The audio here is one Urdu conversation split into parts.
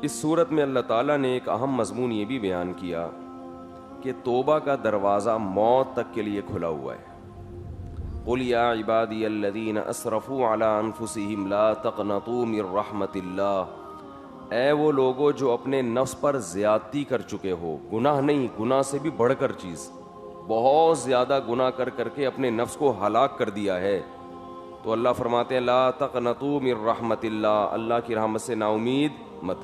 اس صورت میں اللہ تعالیٰ نے ایک اہم مضمون یہ بھی بیان کیا کہ توبہ کا دروازہ موت تک کے لیے کھلا ہوا ہے. قل یا عبادی الذین اسرفوا علی انفسہم لا تقنطوا من رحمت اللہ. اے وہ لوگوں جو اپنے نفس پر زیادتی کر چکے ہو, گناہ نہیں, گناہ سے بھی بڑھ کر چیز, بہت زیادہ گناہ کر کر کے اپنے نفس کو ہلاک کر دیا ہے, تو اللہ فرماتے ہیں لا تقنطوا من رحمت اللہ, اللہ کی رحمت سے نا امید مت.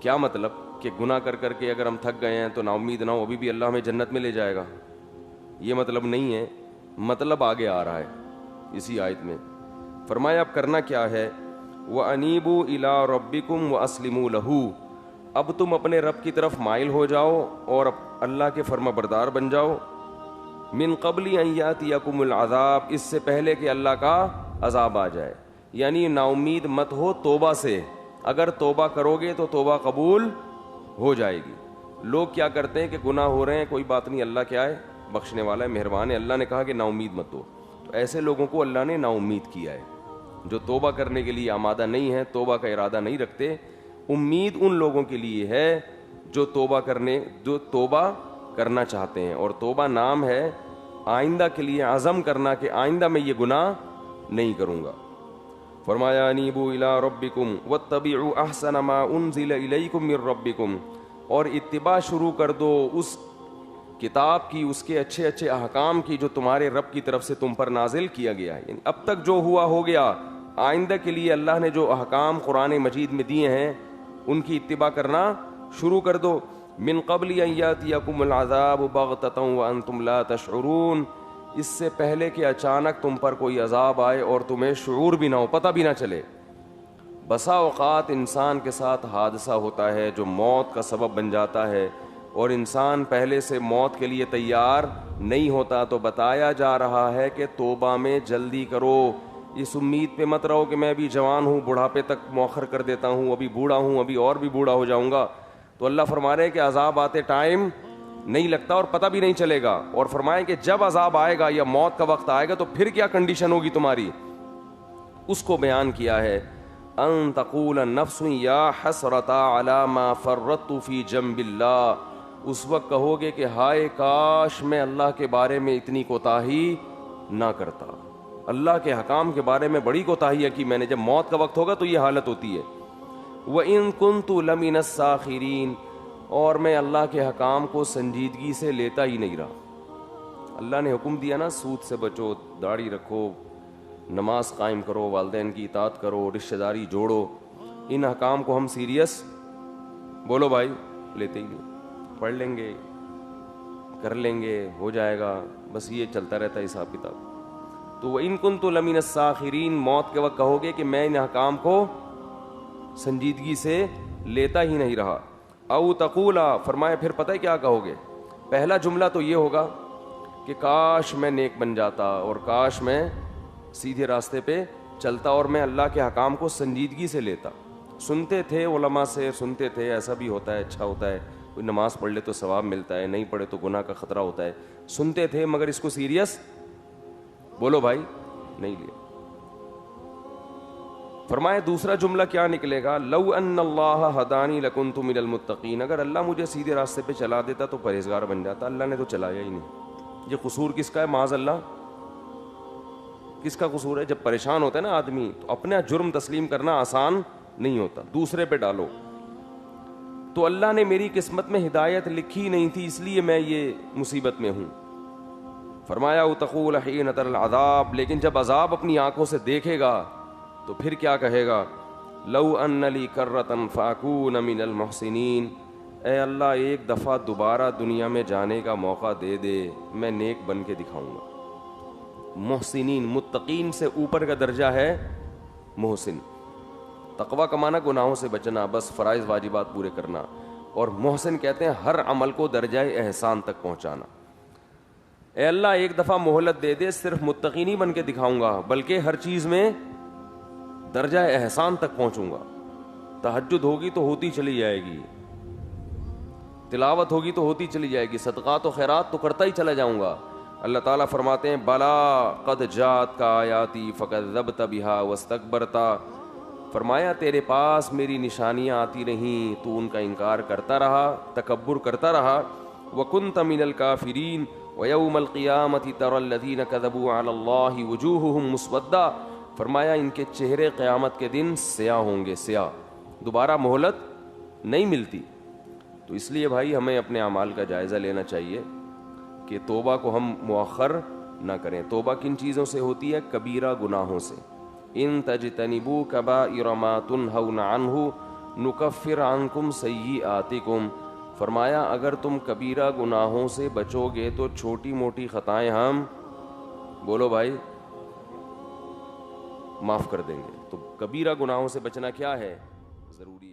کیا مطلب کہ گناہ کر کر کے اگر ہم تھک گئے ہیں تو نا امید نہ ہو, ابھی بھی اللہ ہمیں جنت میں لے جائے گا, یہ مطلب نہیں ہے. مطلب آگے آ رہا ہے اسی آیت میں. فرمایا اب کرنا کیا ہے, وَأَنِيبُوا إِلَىٰ رَبِّكُمْ وَأَسْلِمُوا لَهُ. اب تم اپنے رب کی طرف مائل ہو جاؤ اور اللہ کے فرما بردار بن جاؤ. من قبل ان یاتیکم العذاب, اس سے پہلے کہ اللہ کا عذاب آ جائے. یعنی نا امید مت ہو توبہ سے, اگر توبہ کرو گے تو توبہ قبول ہو جائے گی. لوگ کیا کرتے ہیں کہ گناہ ہو رہے ہیں, کوئی بات نہیں, اللہ کیا ہے, بخشنے والا ہے, مہربان ہے, اللہ نے کہا کہ نا امید مت ہو. تو ایسے لوگوں کو اللہ نے نا امید کیا ہے, جو توبہ کرنے کے لیے آمادہ نہیں ہے, توبہ کا ارادہ نہیں رکھتے. امید ان لوگوں کے لیے ہے جو توبہ کرنا چاہتے ہیں, اور توبہ نام ہے آئندہ کے لیے عزم کرنا کہ آئندہ میں یہ گناہ نہیں کروں گا. فرمایا انیبوا الی ربکم واتبعوا احسن ما انزل الیکم من ربکم, اور اتباع شروع کر دو اس کتاب کی, اس کے اچھے اچھے احکام کی جو تمہارے رب کی طرف سے تم پر نازل کیا گیا ہے. یعنی اب تک جو ہوا ہو گیا, آئندہ کے لیے اللہ نے جو احکام قرآن مجید میں دیے ہیں ان کی اتباع کرنا شروع کر دو. من قبل ان یاتیکم العذاب بغتۃ وانتم لا تشعرون, اس سے پہلے کہ اچانک تم پر کوئی عذاب آئے اور تمہیں شعور بھی نہ ہو, پتہ بھی نہ چلے. بسا اوقات انسان کے ساتھ حادثہ ہوتا ہے جو موت کا سبب بن جاتا ہے, اور انسان پہلے سے موت کے لیے تیار نہیں ہوتا. تو بتایا جا رہا ہے کہ توبہ میں جلدی کرو, اس امید پہ مت رہو کہ میں ابھی جوان ہوں, بڑھاپے تک مؤخر کر دیتا ہوں, ابھی بوڑھا ہوں, ابھی اور بھی بوڑھا ہو جاؤں گا. تو اللہ فرما رہے ہیں کہ عذاب آتے ٹائم نہیں لگتا اور پتہ بھی نہیں چلے گا. اور فرمائیں کہ جب عذاب آئے گا یا موت کا وقت آئے گا تو پھر کیا کنڈیشن ہوگی تمہاری, اس کو بیان کیا ہے. ان تقول النفس یا حسرتا علی ما فرطت فی جنب اللہ, اس وقت کہو گے کہ ہائے کاش میں اللہ کے بارے میں اتنی کوتاہی نہ کرتا, اللہ کے حکام کے بارے میں بڑی کوتاہی ہے کہ میں نے. جب موت کا وقت ہوگا تو یہ حالت ہوتی ہے. وَإِن كُنتُ لَمِنَ السَّاخِرِينَ, اور میں اللہ کے حکام کو سنجیدگی سے لیتا ہی نہیں رہا. اللہ نے حکم دیا نا, سود سے بچو, داڑھی رکھو, نماز قائم کرو, والدین کی اطاعت کرو, رشتہ داری جوڑو, ان حکام کو ہم سیریس بولو بھائی لیتے ہی نہیں. پڑھ لیں گے, کر لیں گے, ہو جائے گا, بس یہ چلتا رہتا ہے حساب کتاب. تو وَإِن كُنتُ لَمِنَ السَّاخِرِينَ, موت کے وقت کہو گے کہ میں ان حکام کو سنجیدگی سے لیتا ہی نہیں رہا. او تقولا, فرمایا پھر پتہ ہے کیا کہو گے. پہلا جملہ تو یہ ہوگا کہ کاش میں نیک بن جاتا, اور کاش میں سیدھے راستے پہ چلتا, اور میں اللہ کے حکام کو سنجیدگی سے لیتا. سنتے تھے علماء سے, سنتے تھے ایسا بھی ہوتا ہے, اچھا ہوتا ہے, کوئی نماز پڑھ لے تو ثواب ملتا ہے, نہیں پڑھے تو گناہ کا خطرہ ہوتا ہے, سنتے تھے, مگر اس کو سیریس بولو بھائی نہیں لیا. فرمایا دوسرا جملہ کیا نکلے گا, لو ان اللہ ہدانی لکنت من المتقین, اگر اللہ مجھے سیدھے راستے پہ چلا دیتا تو پرہیزگار بن جاتا. اللہ نے تو چلایا ہی نہیں. یہ قصور کس کا ہے معاذ اللہ, کس کا قصور ہے؟ جب پریشان ہوتا ہے نا آدمی تو اپنا جرم تسلیم کرنا آسان نہیں ہوتا, دوسرے پہ ڈالو. تو اللہ نے میری قسمت میں ہدایت لکھی نہیں تھی, اس لیے میں یہ مصیبت میں ہوں. فرمایا تقول حین تر العذاب, لیکن جب عذاب اپنی آنکھوں سے دیکھے گا تو پھر کیا کہے گا, لو ان لی کرۃ فاکون من المحسنین, اے اللہ ایک دفعہ دوبارہ دنیا میں جانے کا موقع دے دے, میں نیک بن کے دکھاؤں گا. محسنین, متقین سے اوپر کا درجہ ہے محسن. تقویٰ کا معنی گناہوں سے بچنا, بس فرائض واجبات پورے کرنا, اور محسن کہتے ہیں ہر عمل کو درجہ احسان تک پہنچانا. اے اللہ ایک دفعہ مہلت دے دے, صرف متقین ہی بن کے دکھاؤں گا, بلکہ ہر چیز میں درجہ احسان تک پہنچوں گا. تہجد ہوگی تو ہوتی چلی جائے گی, تلاوت ہوگی تو ہوتی چلی جائے گی, صدقات و خیرات تو کرتا ہی چلا جاؤں گا. اللہ تعالیٰ فرماتے ہیں بلا قد جات کا آیاتی فکذبت بہا واستکبرتا, فرمایا تیرے پاس میری نشانیاں آتی رہیں تو ان کا انکار کرتا رہا، تکبر کرتا رہا. وَكُنْتَ مِنَ الْكَافِرِينَ وَيَوْمَ الْقِيَامَةِ تَرَى الَّذِينَ كَذَبُوا عَلَى اللَّهِ وُجُوهُهُمْ مُسْوَدَّةٌ. فرمایا ان کے چہرے قیامت کے دن سیاہ ہوں گے، سیاہ، دوبارہ مہلت نہیں ملتی. تو اس لیے بھائی ہمیں اپنے اعمال کا جائزہ لینا چاہیے کہ توبہ کو ہم مؤخر نہ کریں. توبہ کن چیزوں سے ہوتی ہے؟ کبیرہ گناہوں سے. ان تجتنبوا کبائر ما تنہون عنہ نکفر عنکم سیئاتکم. فرمایا اگر تم کبیرہ گناہوں سے بچو گے تو چھوٹی موٹی خطائیں ہم، بولو بھائی، معاف کر دیں گے. تو کبیرہ گناہوں سے بچنا کیا ہے؟ ضروری ہے.